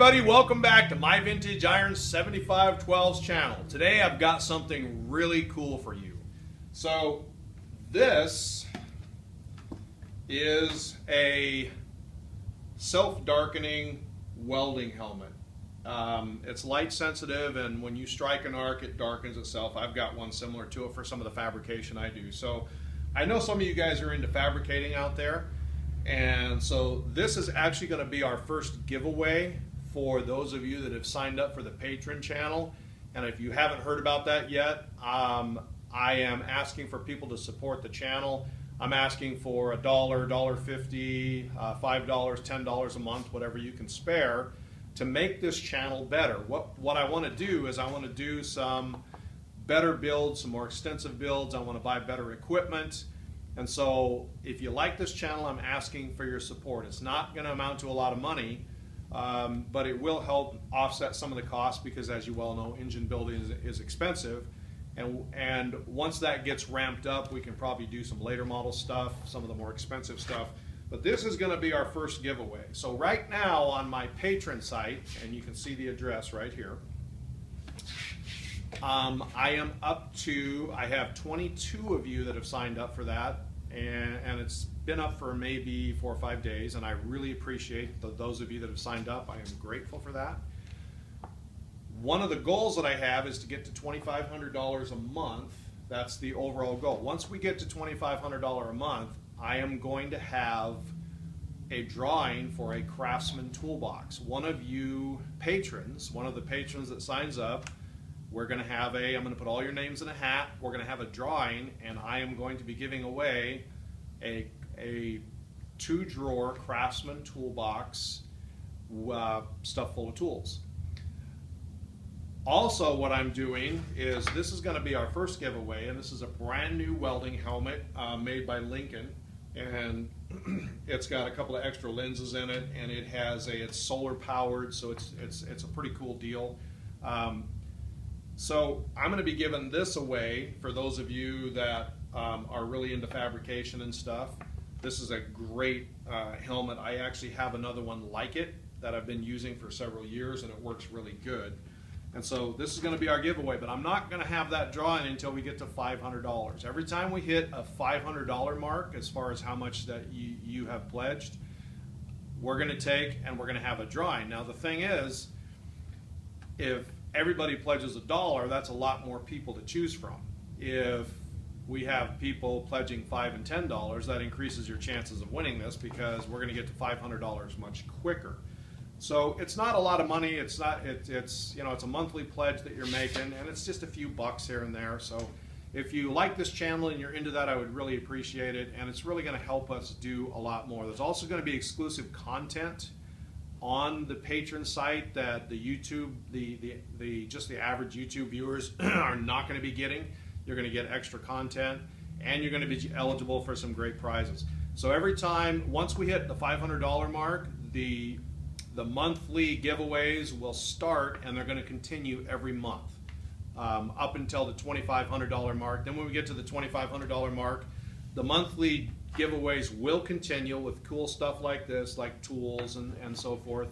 everybody, welcome back to My Vintage Iron 7512's channel. Today I've got something really cool for you. So this is a self-darkening welding helmet. It's light sensitive, and when you strike an arc it darkens itself. I've got one similar to it for some of the fabrication I do. So I know some of you guys are into fabricating out there. And so this is actually going to be our first giveaway for those of you that have signed up for the Patron channel. And if you haven't heard about that yet, I am asking for people to support the channel. I'm asking for $1, $1.50, $5, $10 a month, whatever you can spare, to make this channel better. What I want to do is I want to do some better builds, some more extensive builds. I want to buy better equipment. And so if you like this channel, I'm asking for your support. It's not going to amount to a lot of money, but it will help offset some of the costs because, as you well know, engine building is expensive. And once that gets ramped up, we can probably do some later model stuff, some of the more expensive stuff. But this is going to be our first giveaway. So right now on my Patreon site, and you can see the address right here, I am up to, I have 22 of you that have signed up for that, and it's been up for maybe 4 or 5 days, and I really appreciate those of you that have signed up. I am grateful for that. One of the goals that I have is to get to $2,500 a month. That's the overall goal. Once we get to $2,500 a month, I am going to have a drawing for a Craftsman toolbox. One of you patrons, one of the patrons that signs up, we're going to have I'm going to put all your names in a hat. We're going to have a drawing, and I am going to be giving away a 2-drawer Craftsman toolbox stuffed full of tools. Also, what I'm doing is this is going to be our first giveaway, and this is a brand new welding helmet made by Lincoln, and it's got a couple of extra lenses in it, and it's solar powered, so it's a pretty cool deal. So I'm going to be giving this away for those of you that are really into fabrication and stuff. This is a great helmet. I actually have another one like it that I've been using for several years, and it works really good. And so this is going to be our giveaway, but I'm not going to have that drawing until we get to $500. Every time we hit a $500 mark, as far as how much that you have pledged, we're going to take and we're going to have a drawing. Now the thing is, if everybody pledges $1, that's a lot more people to choose from. If we have people pledging $5 and $10, that increases your chances of winning this because we're going to get to $500 much quicker. So it's not a lot of money. It's a monthly pledge that you're making, and it's just a few bucks here and there. So if you like this channel and you're into that, I would really appreciate it, and it's really going to help us do a lot more. There's also going to be exclusive content on the Patreon site that the YouTube, just the average YouTube viewers are not going to be getting. You're going to get extra content, and you're going to be eligible for some great prizes. So every time, once we hit the $500 mark, the monthly giveaways will start, and they're going to continue every month up until the $2,500 mark. Then when we get to the $2,500 mark, the monthly giveaways will continue with cool stuff like this, like tools and so forth.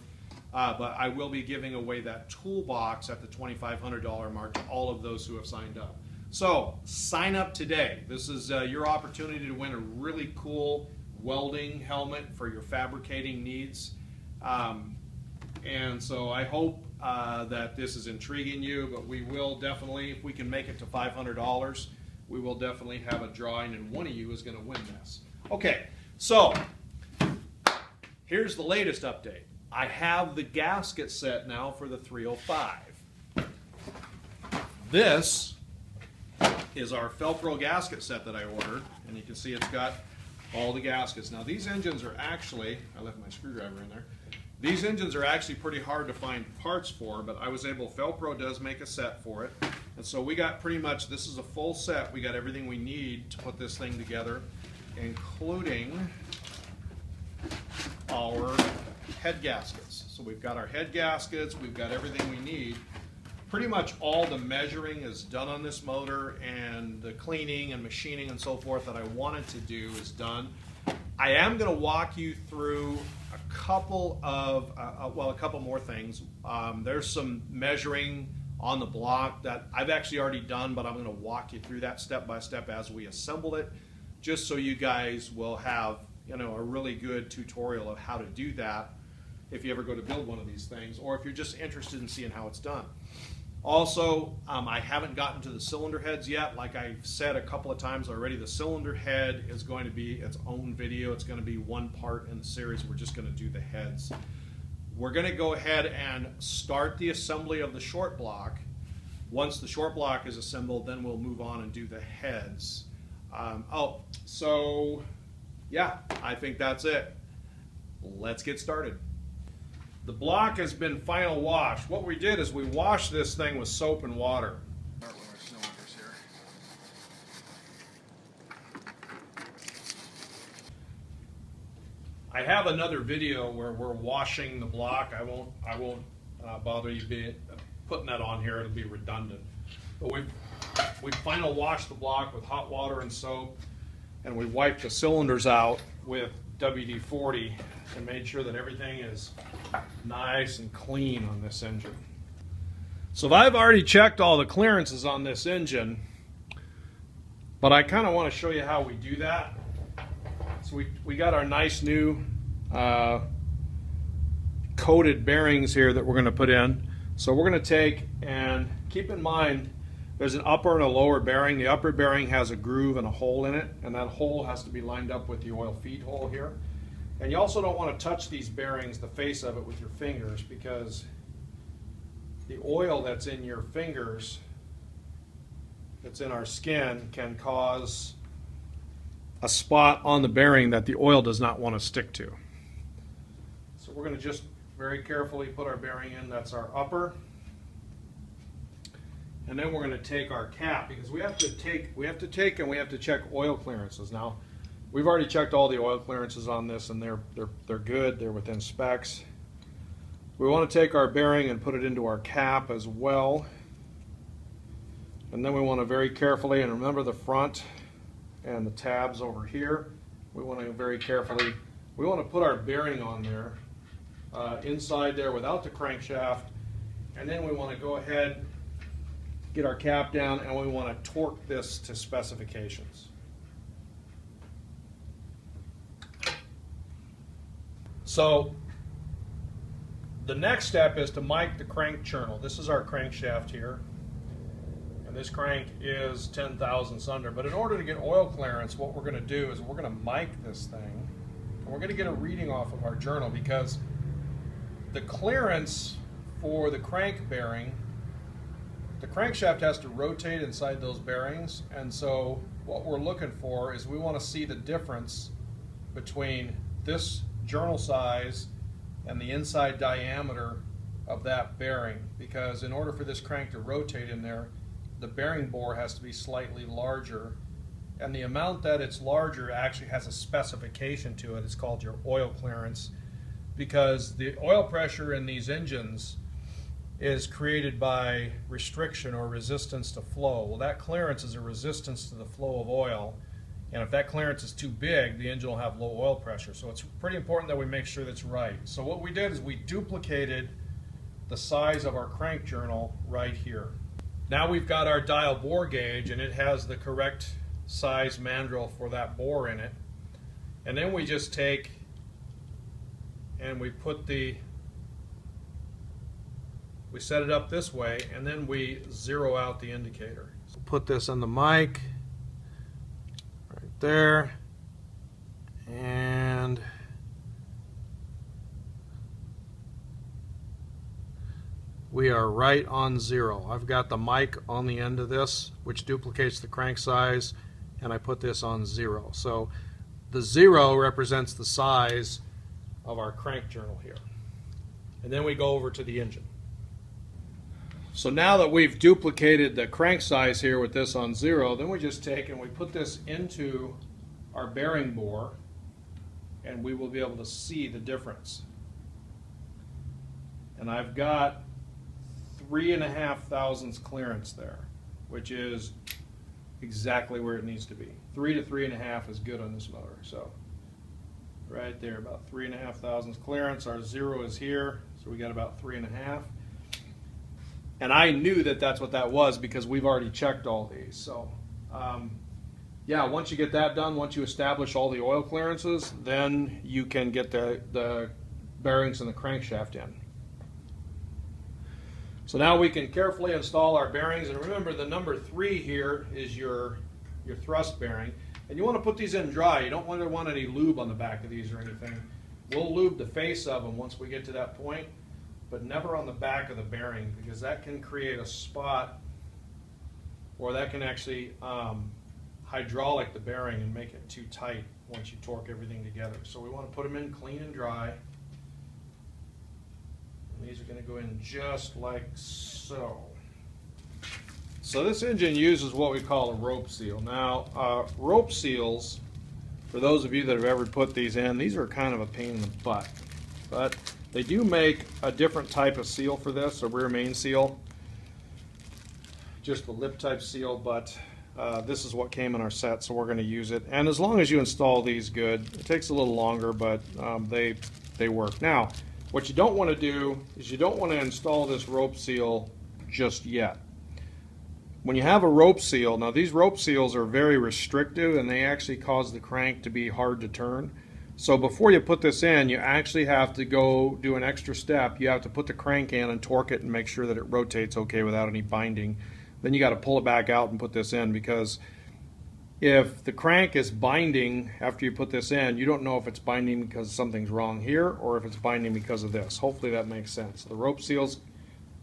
But I will be giving away that toolbox at the $2,500 mark to all of those who have signed up. So sign up today. This is your opportunity to win a really cool welding helmet for your fabricating needs. And so I hope that this is intriguing you, but we will definitely, if we can make it to $500, we will definitely have a drawing, and one of you is going to win this. Okay, so here's the latest update. I have the gasket set now for the 305. This is our Velcro gasket set that I ordered, and you can see it's got all the gaskets. Now these engines are actually, I left my screwdriver in there, these engines are actually pretty hard to find parts for, but I was able, Velcro does make a set for it. And so we got pretty much, this is a full set, we got everything we need to put this thing together, including our head gaskets. So we've got our head gaskets, we've got everything we need. Pretty much all the measuring is done on this motor, and the cleaning and machining and so forth that I wanted to do is done. I am going to walk you through a couple of, a couple more things. There's some measuring on the block that I've actually already done, but I'm going to walk you through that step by step as we assemble it, just so you guys will have, you know, a really good tutorial of how to do that if you ever go to build one of these things, or if you're just interested in seeing how it's done. Also, I haven't gotten to the cylinder heads yet. Like I've said a couple of times already, the cylinder head is going to be its own video. It's going to be one part in the series. We're just going to do the heads. We're going to go ahead and start the assembly of the short block. Once the short block is assembled, then we'll move on and do the heads. So yeah, I think that's it. Let's get started. The block has been final washed. What we did is we washed this thing with soap and water. Start with our cylinders here. I have another video where we're washing the block. I won't bother you putting that on here. It'll be redundant. But we final washed the block with hot water and soap, and we wiped the cylinders out with WD-40 and made sure that everything is nice and clean on this engine. So I've already checked all the clearances on this engine, but I kind of want to show you how we do that. So we got our nice new coated bearings here that we're going to put in. So we're going to take, and keep in mind there's an upper and a lower bearing. The upper bearing has a groove and a hole in it, and that hole has to be lined up with the oil feed hole here. And you also don't want to touch these bearings, the face of it, with your fingers, because the oil that's in your fingers, that's in our skin, can cause a spot on the bearing that the oil does not want to stick to. So we're going to just very carefully put our bearing in. That's our upper. And then we're going to take our cap, because we have to check oil clearances. Now, we've already checked all the oil clearances on this, and they're good. They're within specs. We want to take our bearing and put it into our cap as well. And then we want to very carefully, and remember the front and the tabs over here, we want to very carefully, we want to put our bearing on there, inside there without the crankshaft, and then we want to go ahead, get our cap down, and we want to torque this to specifications. So the next step is to mic the crank churnel. This is our crankshaft here, and this crank is 10 thousandths under. But in order to get oil clearance, what we're going to do is we're going to mic this thing, and we're going to get a reading off of our journal, because the clearance for the crank bearing, the crankshaft has to rotate inside those bearings, and so what we're looking for is we want to see the difference between this journal size and the inside diameter of that bearing, because in order for this crank to rotate in there, the bearing bore has to be slightly larger, and the amount that it's larger actually has a specification to it. It's called your oil clearance, because the oil pressure in these engines is created by restriction or resistance to flow. Well, that clearance is a resistance to the flow of oil, and if that clearance is too big, the engine will have low oil pressure. So it's pretty important that we make sure that's right. So what we did is we duplicated the size of our crank journal right here. Now we've got our dial bore gauge, and it has the correct size mandrel for that bore in it. And then we just take and we set it up this way, and then we zero out the indicator. So put this in the mic right there, and we are right on zero. I've got the mic on the end of this, which duplicates the crank size, and I put this on zero. So the zero represents the size of our crank journal here. And then we go over to the engine. So now that we've duplicated the crank size here with this on zero, then we just take and we put this into our bearing bore, and we will be able to see the difference. And I've got 3.5 thousandths clearance there, which is exactly where it needs to be. 3 to 3.5 is good on this motor. So right there, about 3.5 thousandths clearance. Our 0 is here, so we got about 3.5. And I knew that that's what that was because we've already checked all these. So yeah, once you get that done, once you establish all the oil clearances, then you can get the bearings and the crankshaft in. So now we can carefully install our bearings, and remember the number 3 here is your thrust bearing, and you want to put these in dry. You don't want any lube on the back of these or anything. We'll lube the face of them once we get to that point, but never on the back of the bearing, because that can create a spot, or that can actually hydraulic the bearing and make it too tight once you torque everything together. So we want to put them in clean and dry. These are going to go in just like so. So this engine uses what we call a rope seal. Now, rope seals, for those of you that have ever put these in, these are kind of a pain in the butt. But they do make a different type of seal for this, a rear main seal. Just a lip type seal, but this is what came in our set, so we're going to use it. And as long as you install these good, it takes a little longer, but they work. Now, what you don't want to do is you don't want to install this rope seal just yet. When you have a rope seal, now these rope seals are very restrictive and they actually cause the crank to be hard to turn. So before you put this in, you actually have to go do an extra step. You have to put the crank in and torque it and make sure that it rotates okay without any binding. Then you got to pull it back out and put this in, because if the crank is binding after you put this in, you don't know if it's binding because something's wrong here or if it's binding because of this. Hopefully that makes sense. The rope seals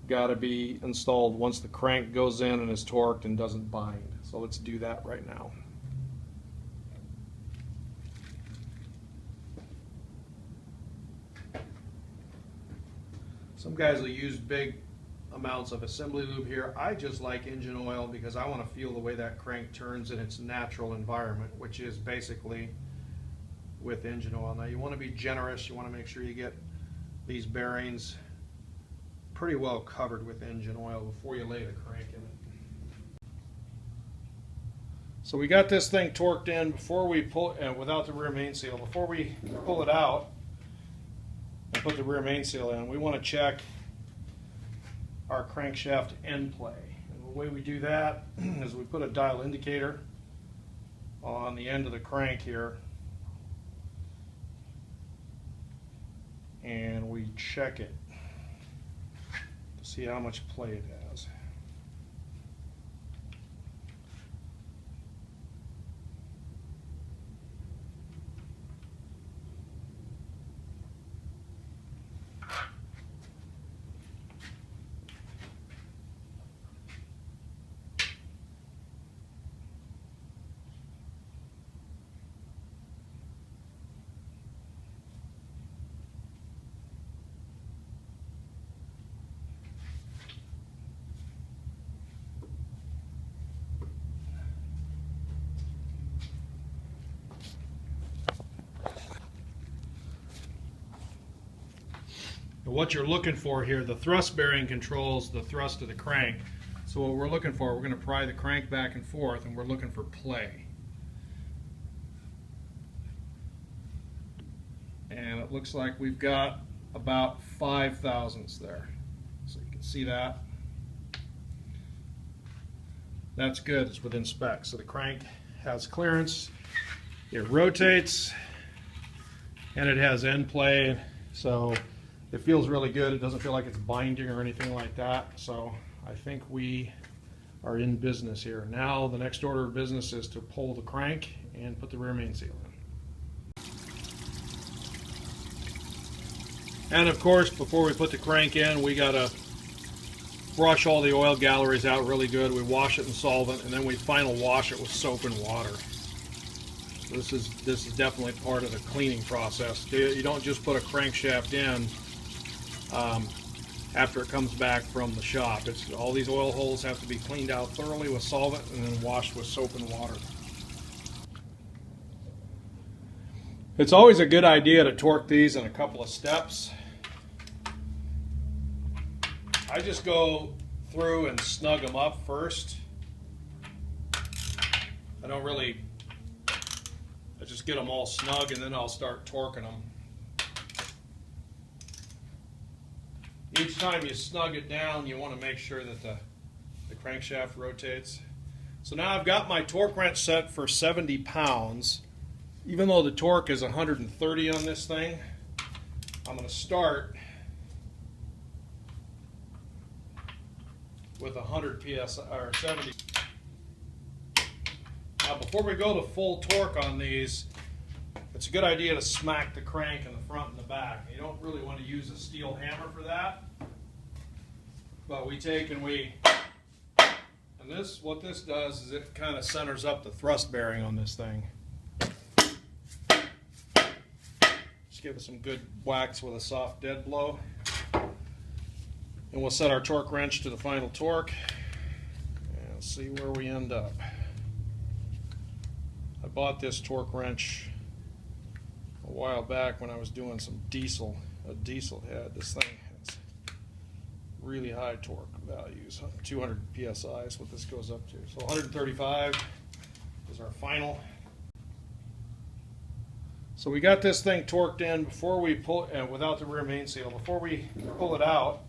got to be installed once the crank goes in and is torqued and doesn't bind. So let's do that right now. Some guys will use big amounts of assembly lube here. I just like engine oil because I want to feel the way that crank turns in its natural environment, which is basically with engine oil. Now you want to be generous. You want to make sure you get these bearings pretty well covered with engine oil before you lay the crank in it. So we got this thing torqued in before we pull without the rear main seal. Before we pull it out and put the rear main seal in, we want to check our crankshaft end play. And the way we do that is we put a dial indicator on the end of the crank here, and we check it to see how much play it has. What you're looking for here, the thrust bearing controls the thrust of the crank. So what we're looking for, we're going to pry the crank back and forth, and we're looking for play. And it looks like we've got about 5 thousandths there. So you can see that. That's good, it's within spec. So the crank has clearance, it rotates, and it has end play. So it feels really good. It doesn't feel like it's binding or anything like that. So I think we are in business here. Now the next order of business is to pull the crank and put the rear main seal in. And of course, before we put the crank in, we gotta brush all the oil galleries out really good. We wash it in solvent, and then we final wash it with soap and water. This is definitely part of the cleaning process. You don't just put a crankshaft in after it comes back from the shop. All these oil holes have to be cleaned out thoroughly with solvent and then washed with soap and water. It's always a good idea to torque these in a couple of steps. I just go through and snug them up first. I just get them all snug, and then I'll start torquing them. Each time you snug it down, you want to make sure that the crankshaft rotates. So now I've got my torque wrench set for 70 pounds. Even though the torque is 130 on this thing, I'm going to start with 100 psi or 70. Now before we go to full torque on these, it's a good idea to smack the crank in the front and the back. You don't really want to use a steel hammer for that, but we take and this, what this does is it kind of centers up the thrust bearing on this thing. Just give it some good whacks with a soft dead blow. And we'll set our torque wrench to the final torque and see where we end up. I bought this torque wrench a while back when I was doing some diesel head. This thing has really high torque values. 200 psi is what this goes up to. So 135 is our final. So we got this thing torqued in before we pull, without the rear main seal. Before we pull it out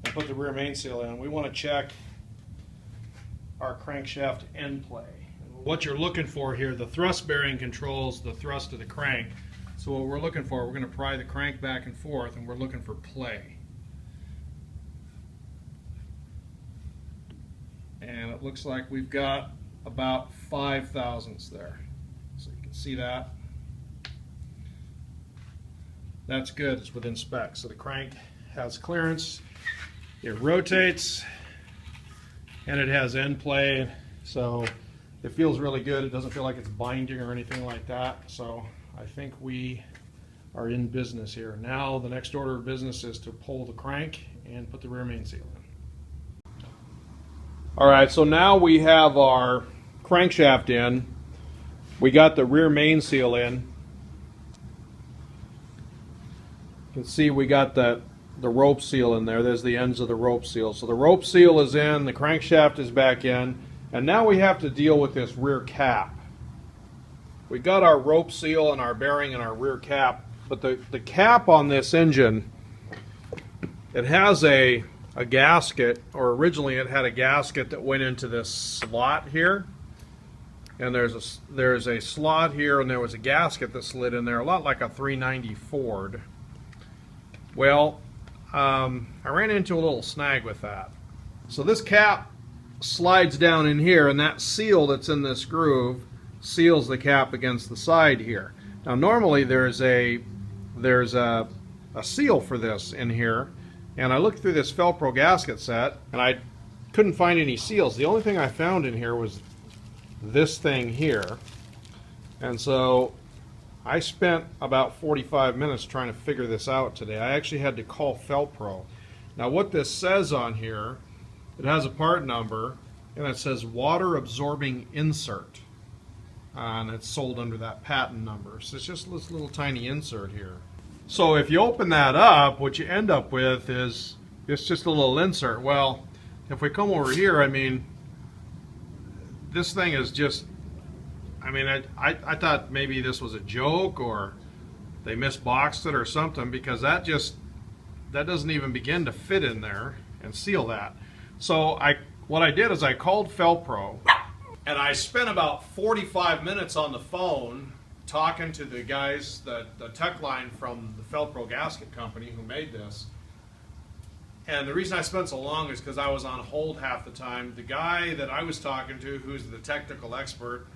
and put the rear main seal in, we want to check our crankshaft end play. What you're looking for here, the thrust bearing controls the thrust of the crank. So what we're looking for, we're going to pry the crank back and forth, and we're looking for play. And it looks like we've got about 5 thousandths there. So you can see that. That's good, it's within spec. So the crank has clearance, it rotates, and it has end play. So it feels really good. It doesn't feel like it's binding or anything like that. So I think we are in business here. Now the next order of business is to pull the crank and put the rear main seal in. All right, so now we have our crankshaft in. We got the rear main seal in. You can see we got the rope seal in there. There's the ends of the rope seal. So the rope seal is in, the crankshaft is back in, and now we have to deal with this rear cap. We got our rope seal and our bearing and our rear cap, but the cap on this engine, it has a gasket, or originally it had a gasket that went into this slot here, and there's a slot here, and there was a gasket that slid in there, a lot like a 390 Ford. Well, I ran into a little snag with that. So this cap slides down in here, and that seal that's in this groove seals the cap against the side here. Now normally there's a seal for this in here, and I looked through this Velcro gasket set and I couldn't find any seals. The only thing I found in here was this thing here, and so I spent about 45 minutes trying to figure this out today. I actually had to call Velcro. Now what this says on here, it has a part number, and it says water absorbing insert, and it's sold under that patent number. So it's just this little tiny insert here. So if you open that up, what you end up with is it's just a little insert. Well, if we come over here, I mean, this thing is just, I mean, I thought maybe this was a joke or they misboxed it or something, because that doesn't even begin to fit in there and seal that. So what I did is I called Velcro, and I spent about 45 minutes on the phone talking to the guys, the tech line from the Velcro Gasket company who made this. And the reason I spent so long is because I was on hold half the time. The guy that I was talking to, who's the technical expert,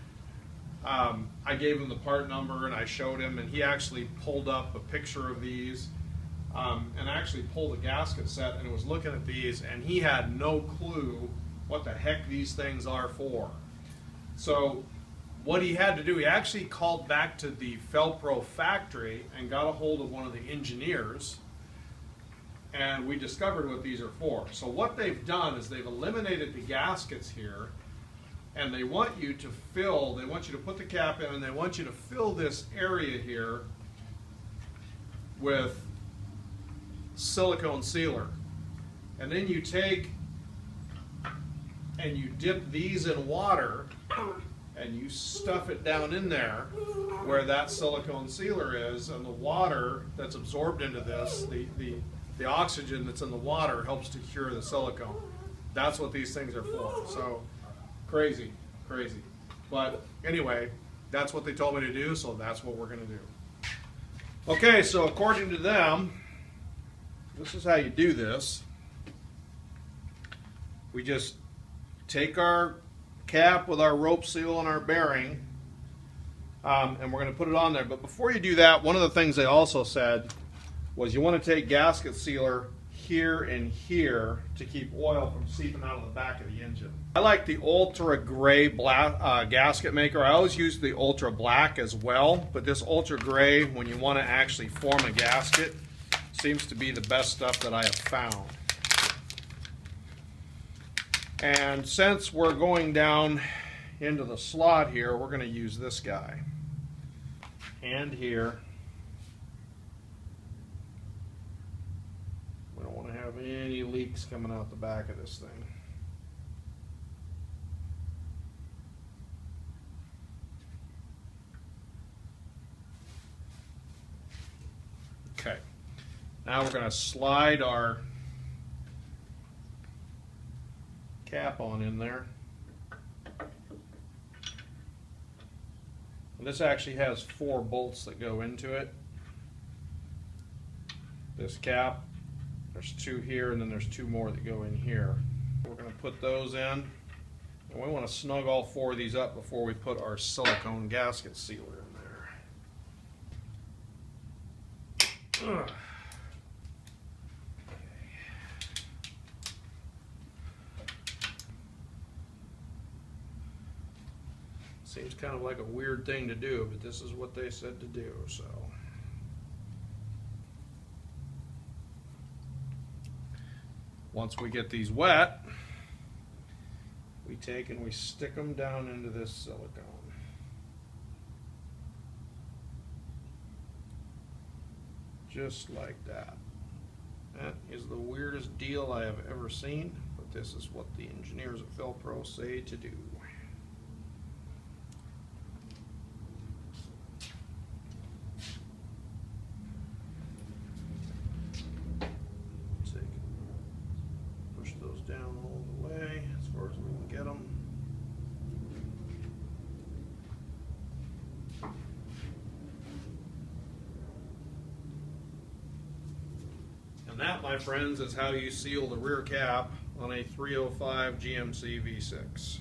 I gave him the part number and I showed him, and he actually pulled up a picture of these and actually pulled a gasket set and was looking at these, and he had no clue what the heck these things are for. So what he had to do, he actually called back to the Velcro factory and got a hold of one of the engineers, and we discovered what these are for. So what they've done is they've eliminated the gaskets here, and they want you to put the cap in, and they want you to fill this area here with silicone sealer. And then you take and you dip these in water, and you stuff it down in there where that silicone sealer is, and the water that's absorbed into this, the oxygen that's in the water helps to cure the silicone. That's what these things are for. So crazy, crazy. But anyway, that's what they told me to do, so that's what we're going to do. Okay, so according to them, this is how you do this. We just take our cap with our rope seal and our bearing, and we're going to put it on there. But before you do that, one of the things they also said was you want to take gasket sealer here and here to keep oil from seeping out of the back of the engine. I like the ultra gray black gasket maker. I always use the ultra black as well, but this ultra gray, when you want to actually form a gasket, seems to be the best stuff that I have found. And since we're going down into the slot here, we're going to use this guy. And here. We don't want to have any leaks coming out the back of this thing. Okay. Now we're going to slide our cap on in there. And this actually has 4 bolts that go into it. This cap, there's 2 here, and then there's 2 more that go in here. We're going to put those in, and we want to snug all 4 of these up before we put our silicone gasket sealer in there. Ugh. Seems kind of like a weird thing to do, but this is what they said to do, so. Once we get these wet, we take and we stick them down into this silicone. Just like that. That is the weirdest deal I have ever seen, but this is what the engineers at Velcro say to do. Push those down all the way as far as we can get them. And that, my friends, is how you seal the rear cap on a 305 GMC V6.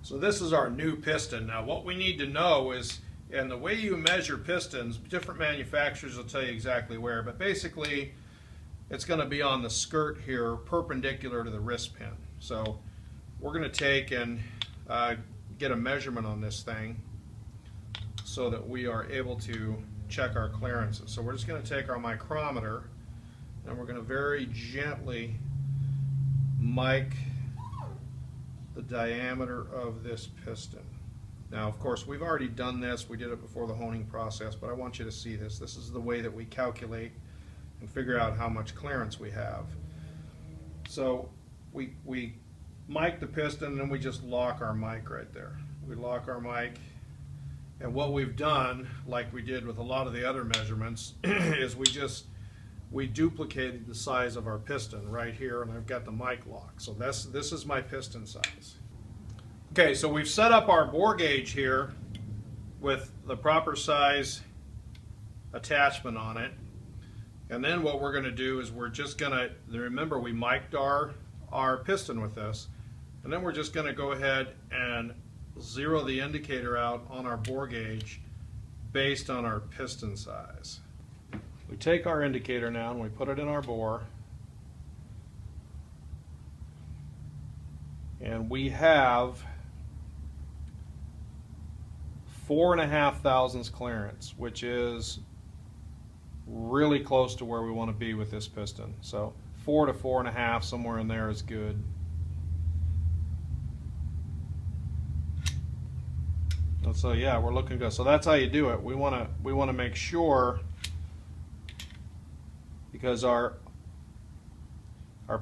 So this is our new piston. Now what we need to know is, and the way you measure pistons, different manufacturers will tell you exactly where, but basically it's going to be on the skirt here, perpendicular to the wrist pin. So we're going to take and get a measurement on this thing so that we are able to check our clearances. So we're just going to take our micrometer and we're going to very gently mic the diameter of this piston. Now, of course, we've already done this. We did it before the honing process, but I want you to see this. This is the way that we calculate and figure out how much clearance we have. So we mic the piston and then we just lock our mic right there. We lock our mic, and what we've done, like we did with a lot of the other measurements, is we duplicated the size of our piston right here, and I've got the mic lock. So this is my piston size. Okay, so we've set up our bore gauge here with the proper size attachment on it. And then what we're going to do is we're just going to, remember we mic'd our piston with this, and then we're just going to go ahead and zero the indicator out on our bore gauge based on our piston size. We take our indicator now and we put it in our bore, and we have 4.5 thousandths clearance, which is really close to where we want to be with this piston. So 4 to 4.5, somewhere in there is good. And so yeah, we're looking good. So that's how you do it. We want to make sure, because our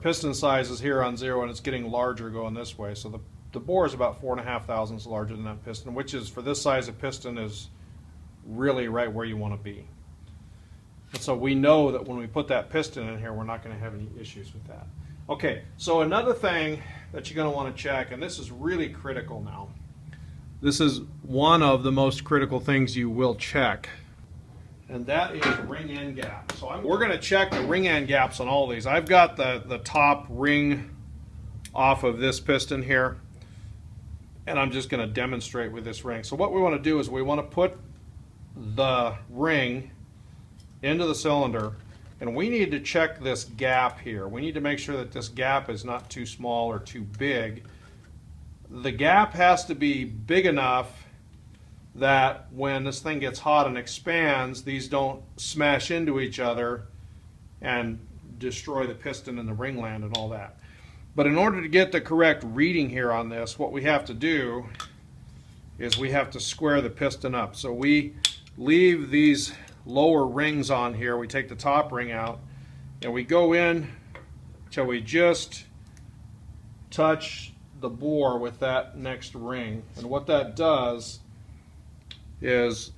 piston size is here on 0 and it's getting larger going this way, so the bore is about 4.5 thousandths larger than that piston, which is, for this size of piston, is really right where you want to be. And so we know that when we put that piston in here, we're not going to have any issues with that. Okay, so another thing that you're going to want to check, and this is really critical now. This is one of the most critical things you will check, and that is ring end gap. So we're going to check the ring end gaps on all these. I've got the top ring off of this piston here, and I'm just going to demonstrate with this ring. So what we want to do is we want to put the ring into the cylinder, and we need to check this gap here. We need to make sure that this gap is not too small or too big. The gap has to be big enough that when this thing gets hot and expands, these don't smash into each other and destroy the piston and the ringland and all that. But in order to get the correct reading here on this, what we have to do is we have to square the piston up. So we leave these lower rings on here, we take the top ring out, and we go in till we just touch the bore with that next ring. And what that does is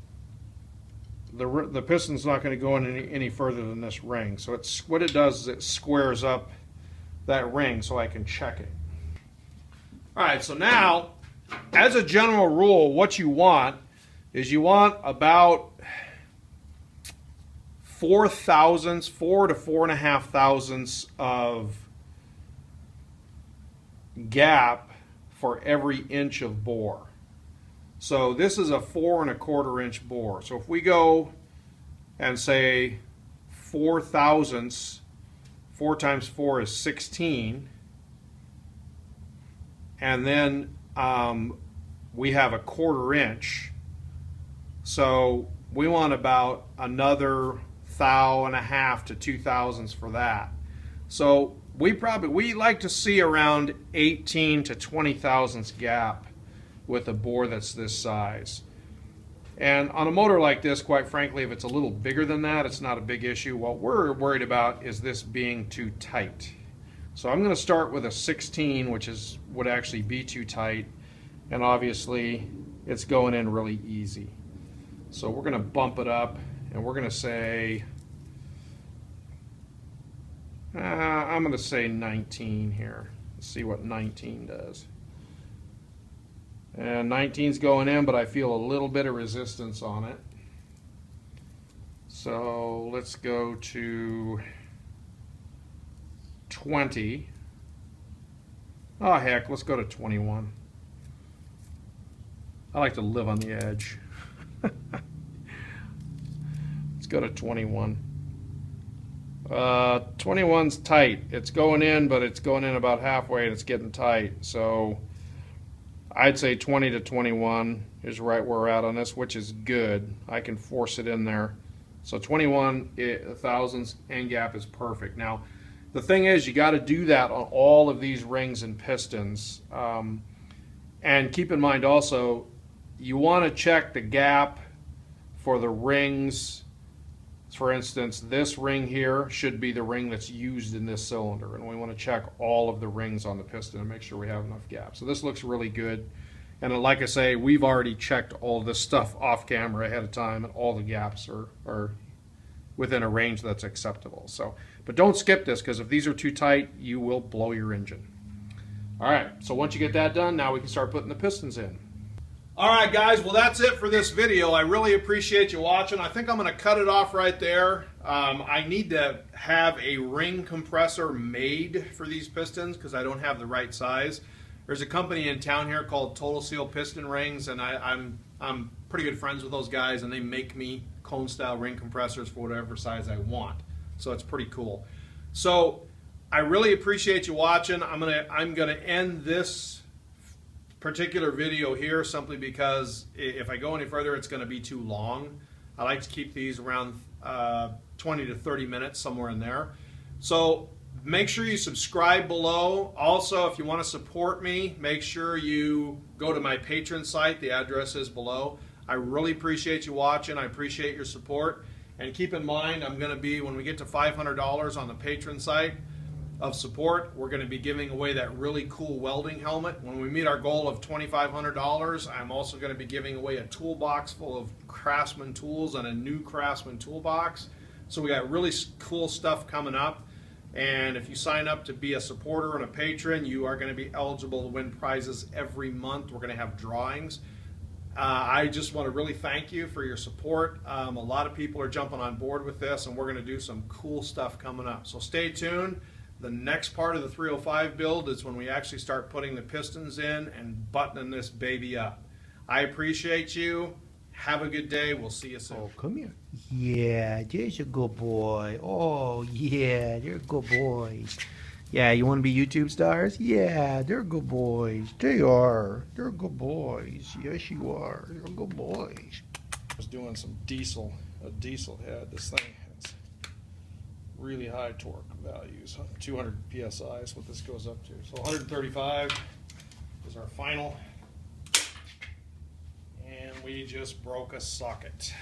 the piston's not going to go in any further than this ring. So what it does is it squares up that ring so I can check it. Alright, so now, as a general rule, what you want is you want about 4 to 4.5 thousandths of gap for every inch of bore. So this is a 4.25 inch bore. So if we go and say 4 thousandths, 4 times 4 is 16, and then we have a 1/4 inch. So we want about another 1.5 to 2 thousandths for that. So we like to see around 18 to 20 thousandths gap with a bore that's this size. And on a motor like this, quite frankly, if it's a little bigger than that, it's not a big issue. What we're worried about is this being too tight. So I'm going to start with a 16, which would actually be too tight, and obviously it's going in really easy. So we're going to bump it up, and we're going to say I'm going to say 19 here. Let's see what 19 does. And 19's going in, but I feel a little bit of resistance on it. So let's go to 20. Oh heck, let's go to 21. I like to live on the edge. Let's go to 21. 21's tight. It's going in, but it's going in about halfway and it's getting tight. So I'd say 20 to 21 is right where we're at on this, which is good. I can force it in there. So 21 thousandths end gap is perfect. Now, the thing is, you got to do that on all of these rings and pistons. And keep in mind also, you want to check the gap for the rings. For instance, this ring here should be the ring that's used in this cylinder, and we want to check all of the rings on the piston and make sure we have enough gap. So this looks really good, and like I say, we've already checked all this stuff off camera ahead of time, and all the gaps are within a range that's acceptable. So, but don't skip this, because if these are too tight, you will blow your engine. Alright, so once you get that done, now we can start putting the pistons in. Alright guys, well that's it for this video. I really appreciate you watching. I think I'm going to cut it off right there. I need to have a ring compressor made for these pistons because I don't have the right size. There's a company in town here called Total Seal Piston Rings, and I'm pretty good friends with those guys, and they make me cone style ring compressors for whatever size I want. So it's pretty cool. So I really appreciate you watching. I'm gonna end this particular video here simply because if I go any further, it's going to be too long. I like to keep these around 20 to 30 minutes, somewhere in there. So make sure you subscribe below. Also, if you want to support me, make sure you go to my Patreon site. The address is below. I really appreciate you watching. I appreciate your support. And keep in mind, I'm going to be, when we get to $500 on the Patreon site, of support, we're going to be giving away that really cool welding helmet. When we meet our goal of $2,500, I'm also going to be giving away a toolbox full of Craftsman tools and a new Craftsman toolbox. So we got really cool stuff coming up. And if you sign up to be a supporter and a patron, you are going to be eligible to win prizes every month. We're going to have drawings. I just want to really thank you for your support. A lot of people are jumping on board with this, and we're going to do some cool stuff coming up. So stay tuned. The next part of the 305 build is when we actually start putting the pistons in and buttoning this baby up. I appreciate you. Have a good day. We'll see you soon. Oh, come here. Yeah, there's a good boy. Oh, yeah, they're good boys. Yeah, you want to be YouTube stars? Yeah, they're good boys. They are. They're good boys. Yes, you are. They're good boys. I was doing some a diesel head. This thing has really high torque values. 200 psi is what this goes up to. So 135 is our final. And we just broke a socket.